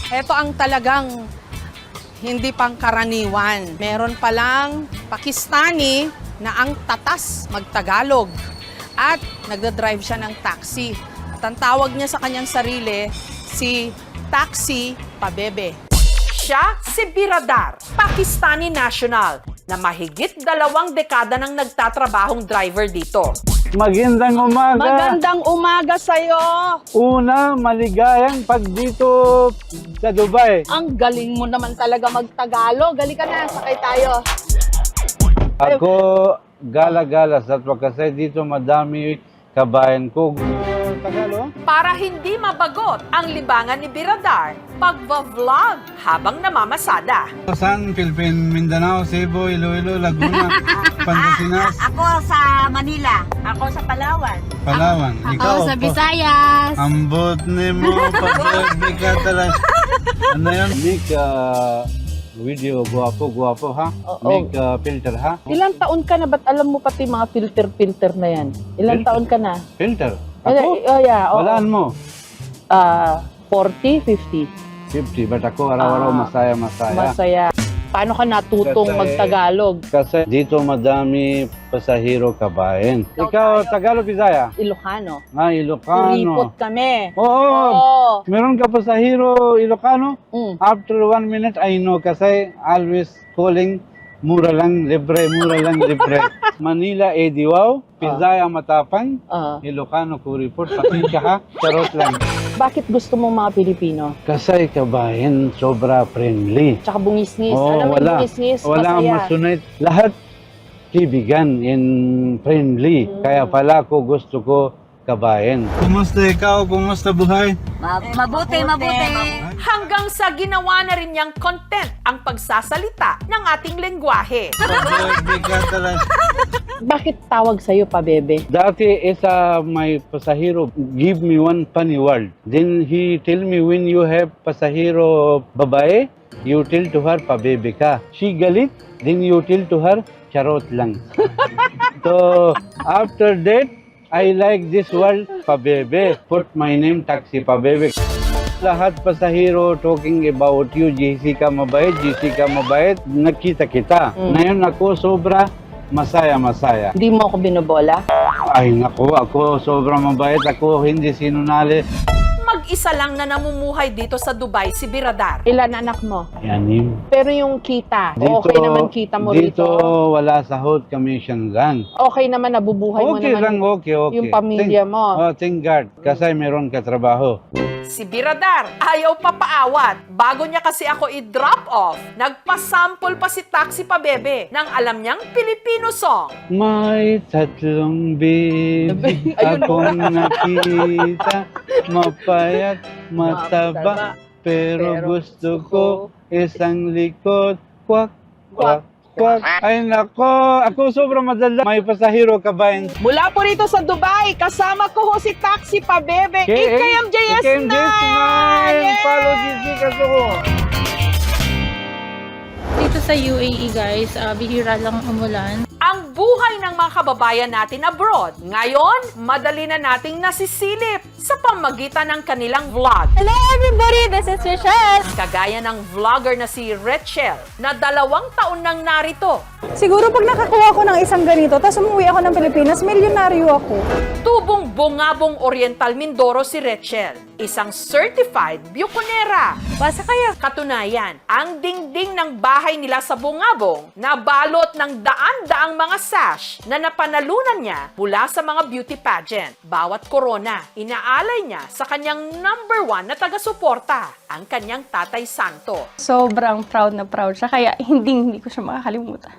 Ito ang talagang hindi pangkaraniwan. Meron palang Pakistani na ang tatas magtagalog at nagdadrive siya ng taxi. At ang tawag niya sa kanyang sarili, si Taxi Pabebe. Siya si Biradar, Pakistani national, na mahigit 2 dekada nang nagtatrabahong driver dito. Magandang umaga. Magandang umaga sa'yo! Una, maligayang pag dito sa Dubai. Ang galing mo naman talaga magtagalog. Gali ka na, sakay tayo. Ako gala-gala sa kasi dito madami kabayan ko. Tagalog? Para hindi mabagot ang libangan ni Biradar, pagva-vlog habang namamasada. San, Philippine, Mindanao, Cebu, Iloilo, Laguna, Pangasinas, Ako sa Manila. Ako sa Palawan. Palawan. Ikaw, Ako sa Visayas. ambot ni mo, pag-ibig ka talaga. Ano yun? Make video, guwapo ha? Make filter ha? Ilang taon ka na? Ba't alam mo pati mga filter na yan? Ilang Filter? taon ka na? Filter? Oh, Ako? yeah. Oo. Walaan mo? 40, 50. 50, but ako araw-araw masaya. Masaya. Paano ka natutong Kasi- magtagalog? Kasi dito madami pasahero kabayan. Ikaw, Tagalog, Bisaya? Ilocano. Ilocano. Kuripot kami. Oo. Oo. Meron ka pasahero Ilocano? Mm. After 1 minute, I know kasi always calling mura lang libre. Manila, Ediwaw. Bisaya, Matapang. Ilocano, Kuripot. Pasensya ha. Charot lang. Bakit gusto mo mga Pilipino? Kasi kabayan, sobra friendly. Tsaka bungis-ngis. Oo, Alam mo yung wala. bungis-ngis, Wala ang masaya. masunod. Lahat kaibigan and friendly. Kaya pala ko gusto ko kabayan. Kumusta ikaw? Kumusta buhay? Mabuti. Hanggang sa ginawa na rin niyang content ang pagsasalita ng ating lengguwahe. Bakit tawag sa'yo pa, bebe? Dati isa may pasahero give me one funny word. Then he tell me when you have pasahero babae, you tell to her pabebe ka. She galit, then you tell to her charot lang. So after that, I like this word pabebe. Put my name Taxi Pabebe. Lahat pasahero talking about you, Jessica mabait, nakita kita. Ngayon ako sobra masaya. Hindi mo ako binobola? Ay naku, ako sobrang mabait, ako hindi sinunali. Mag-isa lang na namumuhay dito sa Dubai si Biradar. Ilan anak mo? Yanim. Pero yung kita, okay naman kita mo dito rito? wala sahod, commission lang. Okay naman, nabubuhay mo Okay naman lang, okay. yung pamilya mo. Thank God, kasi meron ka trabaho. Si Biradar ayaw papaawat. Bago niya kasi ako i-drop off, nagpasample pa si Taxi Pabebe ng alam niyang Filipino song. May tatlong baby akong nakita, mapayat, mataba, pero gusto ko isang likod, kwak, kwak, kwak. Ay nako, ako sobrang madala. May pasahero kabayan. Mula po rito sa Dubai, kasama ko ho si Taxi Pabebe, IKMJS9! Follow Jessica ko. Dito sa UAE guys, bihira lang umulan. ang buhay ng mga kababayan natin abroad. Ngayon, madali na nating nasisilip sa pamagitan ng kanilang vlog. Hello everybody, this is Rachel. Kagaya ng vlogger na si Rachel na 2 taon nang narito. Siguro pag nakakuha ko ng isang ganito, tapos umuwi ako ng Pilipinas, milyonaryo ako. Tubong Bungabong Oriental Mindoro si Rachel, isang certified bukonera. Basta kaya katunayan, ang dingding ng bahay nila sa Bungabong nabalot ng daan-daang mga sash na napanalunan niya mula sa mga beauty pageant. Bawat korona, inaalay niya sa kanyang #1 na taga-suporta, ang kanyang Tatay Santo. Sobrang proud na proud siya, kaya hindi ko siya makakalimutan.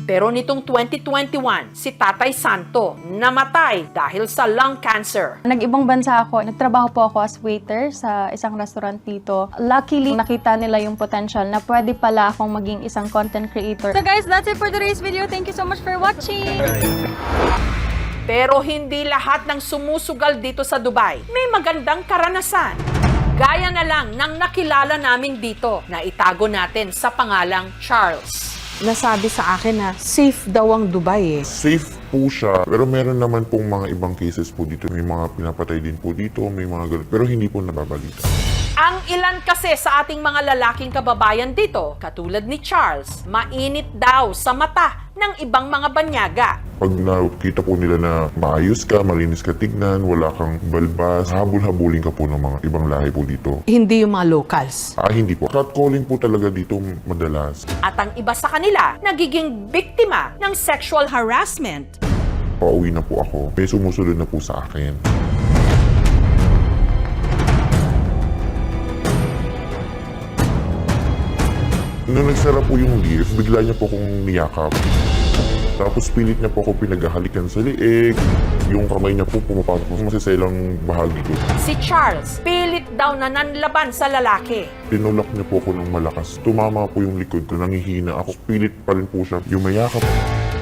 Pero nitong 2021, si Tatay Santo namatay dahil sa lung cancer. Nag-ibang bansa ako. Nagtrabaho po ako as waiter sa isang restaurant dito. Luckily, nakita nila yung potential na pwede pala akong maging isang content creator. So guys, that's it for today's video. Thank you so much for watching! Pero hindi lahat ng sumusugal dito sa Dubai may magandang karanasan. Gaya na lang ng nakilala namin dito na itago natin sa pangalang Charles. Nasabi sa akin na safe daw ang Dubai eh. Safe po siya, pero meron naman pong mga ibang cases po dito. May mga pinapatay din po dito, may mga ganun, pero hindi po nababalita. Ang ilan kasi sa ating mga lalaking kababayan dito, katulad ni Charles, mainit daw sa mata ng ibang mga banyaga. Pag nakita po nila na maayos ka, malinis ka tignan, wala kang balbas, habol-habulin ka po ng mga ibang lahi po dito. Hindi yung mga locals. Hindi po. Catcalling po talaga dito madalas. At ang iba sa kanila, nagiging biktima ng sexual harassment. Pauwi na po ako. May sumusunod na po sa akin. Nung nagsara po yung lift, bigla niya po akong niyakap. Tapos pilit niya po ako pinaghahalikan sa liig. Yung kamay niya po pumapasok sa masiselang bahagi ko. Si Charles, pilit daw na nanlaban sa lalaki. Tinulak niya po ako ng malakas. Tumama po yung likod ko, nangihina ako. Pilit pa rin po siya. Yung mayakap.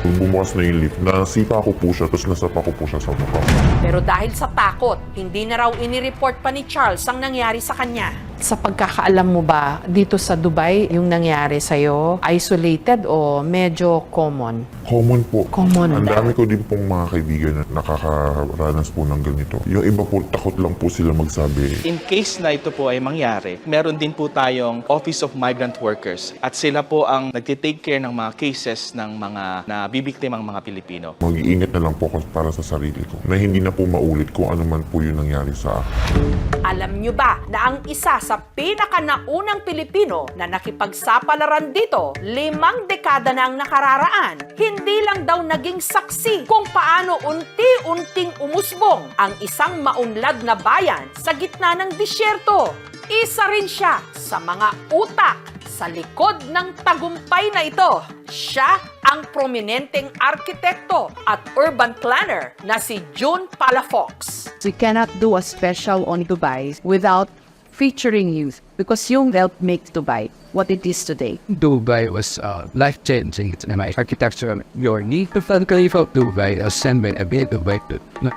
Bumukas na yung lift, nasipa ko po siya, tapos nasapa ko po siya sa mukha. Pero dahil sa takot, hindi na raw inireport pa ni Charles ang nangyari sa kanya. Sa pagkakaalam mo ba, dito sa Dubai, yung nangyari sa'yo, isolated o medyo common? Common po. Common. Ang dami ko din pong mga kaibigan na nakakaranas po ng ganito. Yung iba po, takot lang po sila magsabi. In case na ito po ay mangyari, meron din po tayong Office of Migrant Workers at sila po ang nagtitake care ng mga cases ng mga nabibiktimang mga Pilipino. Mag-iingat na lang po ako para sa sarili ko na hindi na po maulit kung ano man po yung nangyari sa akin. Alam nyo ba na ang isa sa pinakanaunang Pilipino na nakipagsapalaran dito, 5 dekada na ang nakararaan, hindi lang daw naging saksi kung paano unti-unting umusbong ang isang maunlad na bayan sa gitna ng disyerto. Isa rin siya sa mga utak sa likod ng tagumpay na ito. Siya ang prominenteng arkitekto at urban planner na si June Palafox. We cannot do a special on Dubai without featuring youth because you helped make Dubai what it is today. Dubai was life-changing. It's my architecture journey. The Khalifa of Dubai assembled a bit of Dubai.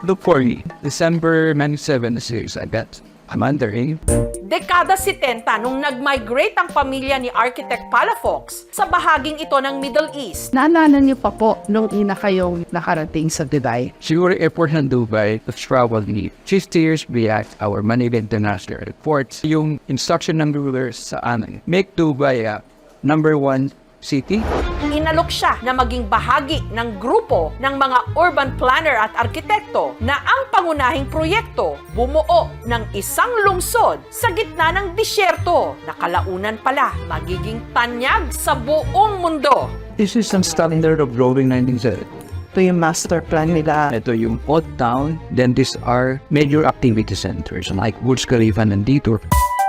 Look for me. December 97 series, I bet. I'm undering. Dekada 70 nung nag-migrate ang pamilya ni Architect Palafox sa bahaging ito ng Middle East. Naalala niyo pa po nung ina kayong nakarating sa Dubai? Siguro airport ng Dubai, the travel need. 50 years back, our Manila International Airport, yung instruction ng rulers sa amin, make Dubai a #1 city. Inalok siya na maging bahagi ng grupo ng mga urban planner at arkitekto na ang pangunahing proyekto bumuo ng isang lungsod sa gitna ng disyerto na kalaunan pala magiging tanyag sa buong mundo. This is some standard of growing 1970. Ito yung master plan nila. Ito yung odd town. Then these are major activity centers like Burj Khalifa nandito.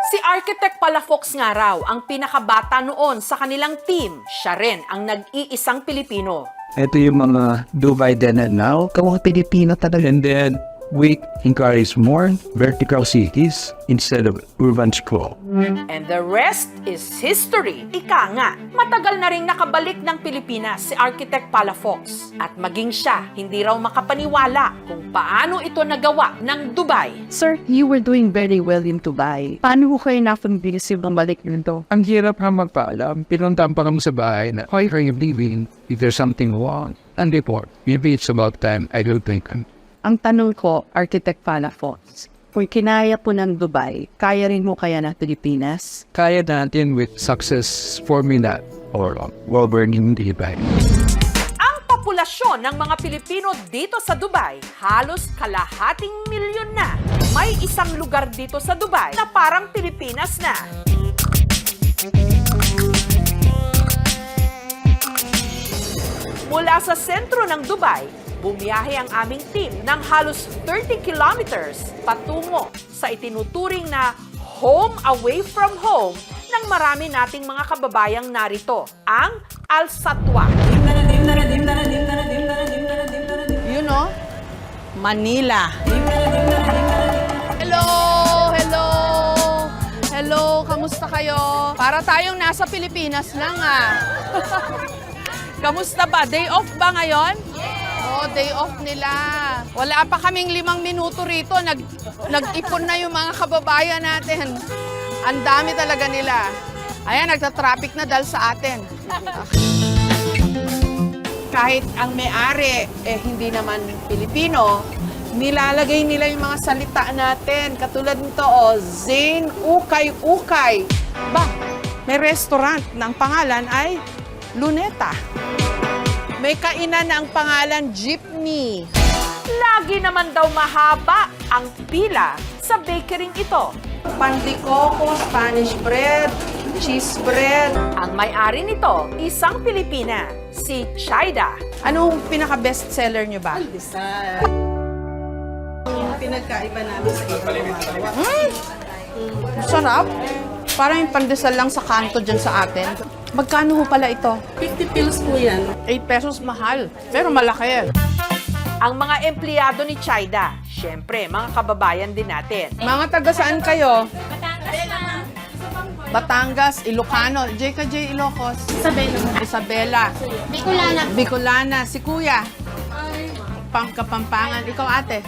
Si Architect Palafox nga raw ang pinakabata noon sa kanilang team. Siya rin ang nag-iisang Pilipino. Ito yung mga Dubai then and now. Kawang Pilipino talaga. And then we encourage more vertical cities instead of urban sprawl. And the rest is history. Ika nga, matagal na ring nakabalik ng Pilipinas si Architect Palafox. At maging siya, hindi raw makapaniwala kung paano ito nagawa ng Dubai. Sir, you were doing very well in Dubai. Paano ko kayo na-convince yung bumalik nito? Ang hirap na magpaalam. Pinuntahan pa kami sa bahay na, why are you leaving? If there's something wrong, and report. Maybe it's about time. I don't think. Ang tanong ko, Architect Palafox, kung kinaya po ng Dubai, kaya rin mo kaya ng Pilipinas? Kaya natin with success formula or well-burning Dubai. Ang populasyon ng mga Pilipino dito sa Dubai, halos kalahating milyon na. May isang lugar dito sa Dubai na parang Pilipinas na. Mula sa sentro ng Dubai, bumiyahe ang aming team ng halos 30 kilometers patungo sa itinuturing na home away from home ng marami nating mga kababayang narito, ang Al Satwa. You know, Manila. Hello! Hello! Hello! Kamusta kayo? Para tayong nasa Pilipinas lang Kamusta ba? Day off ba ngayon? Oh, day off nila. Wala pa kaming 5 minuto rito. Nag-ipon na yung mga kababayan natin. Ang dami talaga nila. Ayan, nagta-traffic na dahil sa atin. Kahit ang may-ari, hindi naman Pilipino, Nilalagay nila yung mga salita natin. Katulad nito, Zane Ukay-Ukay. Ba, may restaurant na ang pangalan ay Luneta. May kainan na ang pangalan Jeepney. Lagi naman daw mahaba ang pila sa bakeryng ito. Pan de coco, Spanish bread, cheese bread. Ang may-ari nito, isang Pilipina, si Chaida. Anong pinaka-best seller nyo ba? Yung pinagkaiba namin sa ibang sarap. Parang yung pandesal lang sa kanto dyan sa atin. Magkano ho pala ito? 50 pills po yan. 8 pesos mahal, pero malaki. Ang mga empleyado ni Chaida, syempre, mga kababayan din natin. Mga taga saan kayo? Batangas, Ilocano, JKJ Ilocos. Isabela. Bicolana. Si Kuya. Kapampangan. Ikaw ate.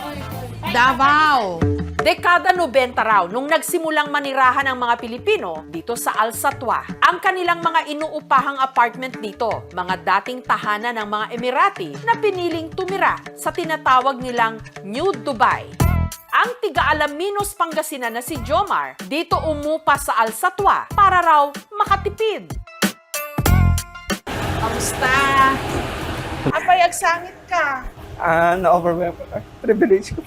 Davao. Dekada 90 raw nung nagsimulang manirahan ang mga Pilipino dito sa Al Satwa. Ang kanilang mga inuupahang apartment dito, mga dating tahanan ng mga Emirati na piniling tumira sa tinatawag nilang New Dubai. Ang tiga-Alaminos Pangasinan na si Jomar dito umupa sa Al Satwa para raw makatipid. Kamusta? Apay, agsangit ka. Na-overwhelm ko. Privilege ko.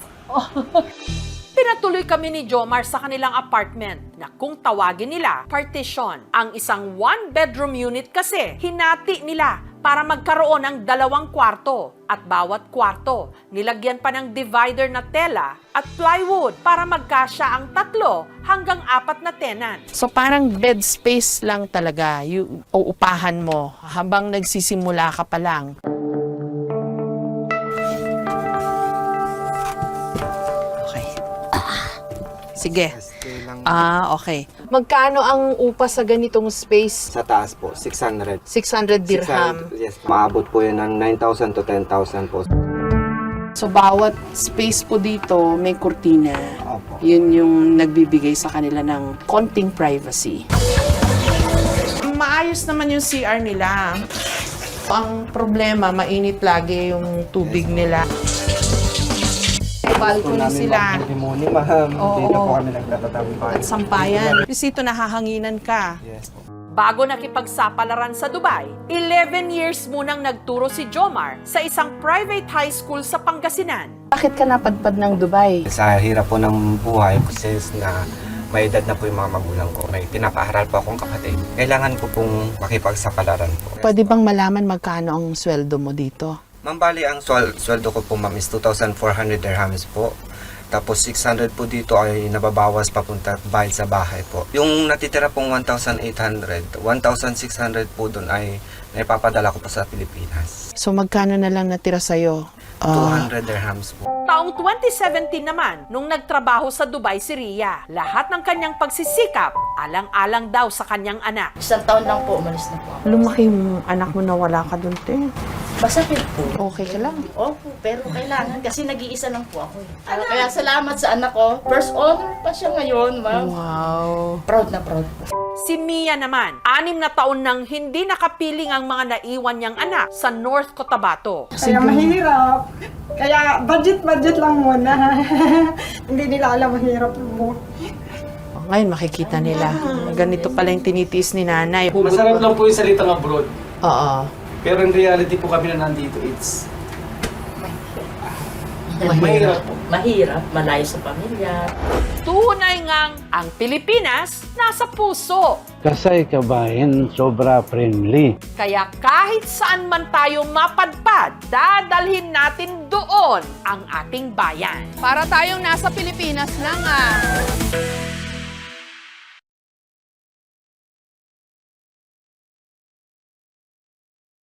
Pinatuloy kami ni Jomar sa kanilang apartment na kung tawagin nila partition. Ang isang one-bedroom unit kasi hinati nila para magkaroon ng 2 kwarto. At bawat kwarto, nilagyan pa ng divider na tela at plywood para magkasya ang 3 hanggang 4 na tenant. So parang bed space lang talaga yung uupahan mo habang nagsisimula ka pa lang. Okay. Sige. Okay. Magkano ang upa sa ganitong space? Sa taas po, 600. 600 dirham. Yes, maabot po yun ng 9,000 to 10,000 po. So bawat space po dito may kurtina. Opo. Yun yung nagbibigay sa kanila ng konting privacy. Maayos naman yung CR nila. Ang problema, mainit lagi yung tubig nila. Balcony sila. Limoni, ma'am. Oo. Dito po kami nagtatatambay. At sampayan. Dito nahahanginan ka. Yes po. Bago nakipagsapalaran sa Dubai, 11 years munang nagturo si Jomar sa isang private high school sa Pangasinan. Bakit ka napadpad ng Dubai? Sa hirap po ng buhay, since na may edad na po yung mga magulang ko, may pinapaaral po akong kapatid. Kailangan ko pong makipagsapalaran po. Pwede bang malaman magkano ang sweldo mo dito? Ma'am, bali ang sweldo ko po, ma'am, is 2,400 dirhams po. Tapos 600 po dito ay nababawas papunta bayad sa bahay po. Yung natitira pong 1,800, 1,600 po doon ay naipapadala ko po sa Pilipinas. So magkano na lang natira sa'yo? 200 dirhams po. Taong 2017 naman, nung nagtrabaho sa Dubai si Ria, lahat ng kanyang pagsisikap, alang-alang daw sa kanyang anak. 1 taon lang po, umalis na po ako. Lumaki yung anak mo na wala ka dun, te. Masakit po. Okay ka lang. Opo, pero kailangan kasi nag-iisa lang po ako. Kaya salamat sa anak ko. First honor pa siya ngayon, ma'am. Wow. Proud na proud po. Si Mia naman, 6 na taon nang hindi nakapiling ang mga naiwan niyang anak sa North Cotabato. Kaya mahirap. Kaya budget lang muna. Hindi nila alam mahirap mo. Ngayon makikita nila. Ganito pala yung tinitiis ni nanay. Masarap lang po yung salitang abroad. Oo. Pero in reality po kami na nandito, it's mahirap po. Mahirap, malayo sa pamilya. Tunay ngang ang Pilipinas nasa puso. Kasay kabayan, sobra friendly. Kaya kahit saan man tayo mapadpad, dadalhin natin doon ang ating bayan. Para tayong nasa Pilipinas lang ah.